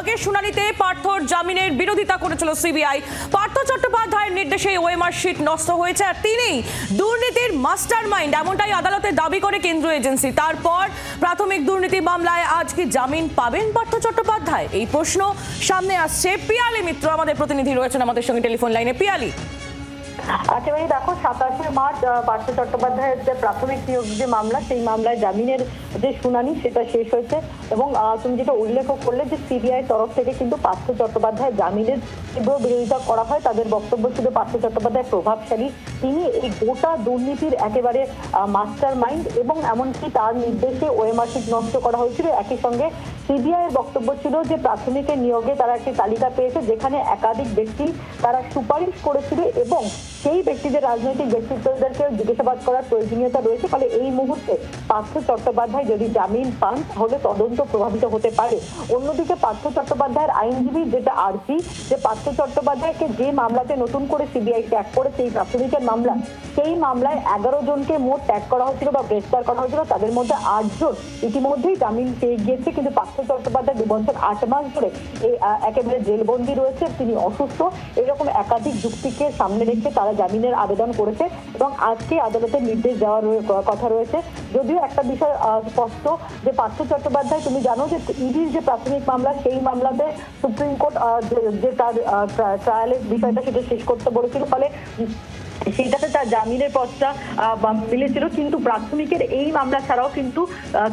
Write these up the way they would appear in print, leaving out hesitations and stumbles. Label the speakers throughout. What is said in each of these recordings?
Speaker 1: আগের শুনানিতে পার্থর জামিনের বিরোধিতা করেছিল সিবিআই। পার্থ চট্টোপাধ্যায়ের নির্দেশে ওএমআর শিট নষ্ট হয়েছে আর তিনি দুর্নীতির মাস্টারমাইন্ড, এমনটাই আদালতে দাবি করে কেন্দ্রীয় এজেন্সি। তারপর প্রাথমিক দুর্নীতি মামলায় আজ কি জামিন পাবেন পার্থ চট্টোপাধ্যায়? এই প্রশ্ন সামনে আসছে। পিয়ালি মিত্র আমাদের প্রতিনিধি রয়েছেন আমাদের সঙ্গে টেলিফোন লাইনে। পিয়ালি,
Speaker 2: একেবারে দেখো 27শে মার্চ পার্থ চট্টোপাধ্যায়ের যে প্রাথমিক নিয়োগ যে মামলা, সেই মামলায় জামিনের যে শুনানি সেটা শেষ হয়েছে এবং তুমি যেটা উল্লেখ করলে যে সিবিআই তরফ থেকে কিন্তু পার্থ চট্টোপাধ্যায় জামিনের তীব্র বিরোধিতা করা হয়। তাদের বক্তব্য ছিল পার্থ চট্টোপাধ্যায় প্রভাবশালী, তিনি এই গোটা দুর্নীতির একেবারে মাস্টার মাইন্ড এবং এমনকি তার নির্দেশে ওএমআর শিট নষ্ট করা হয়েছিল। একই সঙ্গে সিবিআই এর বক্তব্য ছিল যে প্রাথমিকের নিয়োগে তারা একটি তালিকা পেয়েছে যেখানে একাধিক ব্যক্তি তারা সুপারিশ করেছিল এবং সেই ব্যক্তিদের রাজনৈতিক ব্যক্তিত্বদেরকে জিজ্ঞাসাবাদ করার প্রয়োজনীয়তা রয়েছে। ফলে এই মুহূর্তে পার্থ চট্টোপাধ্যায় যদি জামিন পান তাহলে তদন্ত প্রভাবিত হতে পারে। অন্যদিকে পার্থ চট্টোপাধ্যায়ের আইনজীবী যেটা আর্জি যে পার্থ চট্টোপাধ্যায়কে যে মামলাতে নতুন করে সিবিআই ট্যাগ করেছে এই প্রাথমিকের মামলা, সেই মামলায় 11 জনকে মোট ট্যাগ করা হয়েছিল বা গ্রেফতার করা হয়েছিল, তাদের মধ্যে 8 জন ইতিমধ্যেই জামিন পেয়ে গিয়েছে। কিন্তু পার্থ চট্টোপাধ্যায় 2 বছর 8 মাস ধরে এই একেবারে জেলবন্দি রয়েছে, তিনি অসুস্থ, এরকম একাধিক যুক্তিকে সামনে রেখে তারা জামিনের আবেদন করেছে এবং আজকে আদালতের নির্দেশ দেওয়ার কথা রয়েছে। যদিও একটা বিষয় স্পষ্ট যে পার্থ চট্টোপাধ্যায়, তুমি জানো যে ইডির যে প্রাথমিক মামলা, সেই মামলাতে সুপ্রিম কোর্ট যে তার ট্রায়ালের বিষয়টা সেটা শেষ করতে বলেছিল, ফলে সেইটাতে তার জামিনের পথটা মিলেছিল। কিন্তু প্রাথমিকের এই মামলা ছাড়াও কিন্তু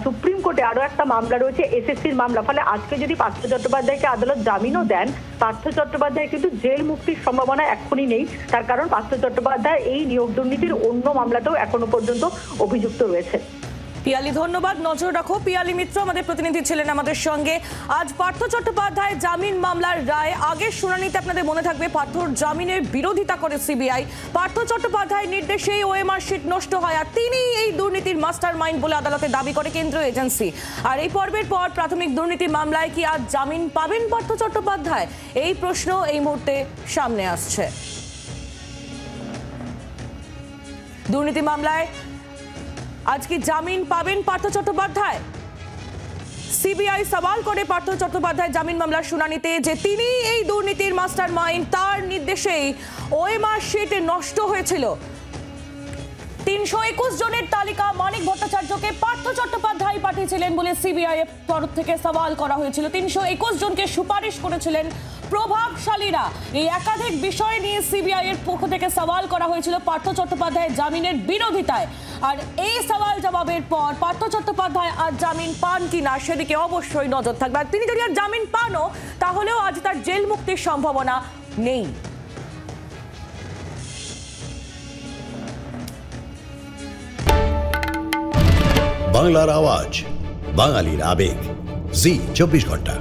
Speaker 2: সুপ্রিম কোর্টে আরো একটা মামলা রয়েছে, এসএসসির মামলা। ফলে আজকে যদি পার্থ চট্টোপাধ্যায়কে আদালত জামিনও দেন, পার্থ চট্টোপাধ্যায় কিন্তু জেল মুক্তির সম্ভাবনা এখনই নেই। তার কারণ পার্থ চট্টোপাধ্যায় এই নিয়োগ দুর্নীতির অন্য মামলাতেও এখনো পর্যন্ত অভিযুক্ত রয়েছে।
Speaker 1: পিয়ালি, ধন্যবাদ। নজর রাখো। পিয়ালি মিত্র আমাদের প্রতিনিধি ছিলেন আমাদের সঙ্গে। আজ পার্থ চট্টোপাধ্যায় জামিন মামলার রায়। আগের শুনানিতে আপনাদের মনে থাকবে পার্থর জামিনের বিরোধিতা করে সিবিআই। পার্থ চট্টোপাধ্যায়ের নির্দেশেই ওএমআর শিট নষ্ট হয় আর তিনি এই দুর্নীতির মাস্টার মাইন্ড বলে আদালতে দাবি করে কেন্দ্রীয় এজেন্সি। আর এই পর্বের পর প্রাথমিক দুর্নীতি মামলায় কি আজ জামিন পাবেন পার্থ চট্টোপাধ্যায়? এই প্রশ্ন এই মুহূর্তে সামনে আসছে। দুর্নীতি মামলায় আজ কি জামিন পাবেন পার্থ চট্টোপাধ্যায়? সিবিআই সওয়াল করে পার্থ চট্টোপাধ্যায় জামিন মামলার শুনানিতে যে তিনি এই দুর্নীতির মাস্টার মাইন্ড, তার নির্দেশেই ওএমআর শিট নষ্ট হয়েছিল। 321 জনের তালিকা মানিক ভট্টাচার্যকে পার্থ চট্টোপাধ্যায় পাঠিয়েছিলেন বলে সিবিআই এর তরফ থেকে সওয়াল করা হয়েছিল। 321 জনকে সুপারিশ করেছিলেন প্রভাবশালীরা। এই একাধিক বিষয় নিয়ে সিবিআই এর পক্ষ থেকে সওয়াল করা হয়েছিল পার্থ চট্টোপাধ্যায়ের জামিনের বিরোধিতায়। আর এই সওয়াল জবাবের পর পার্থ চট্টোপাধ্যায় আজ জামিন পান কিনা সেদিকে অবশ্যই নজর থাকবে। আর তিনি যদি আর জামিন পানও তাহলেও আজ তার জেল মুক্তির সম্ভাবনা নেই।
Speaker 3: বাংলার আওয়াজ, বাঙালির আবেগ, জি 24 ঘন্টা।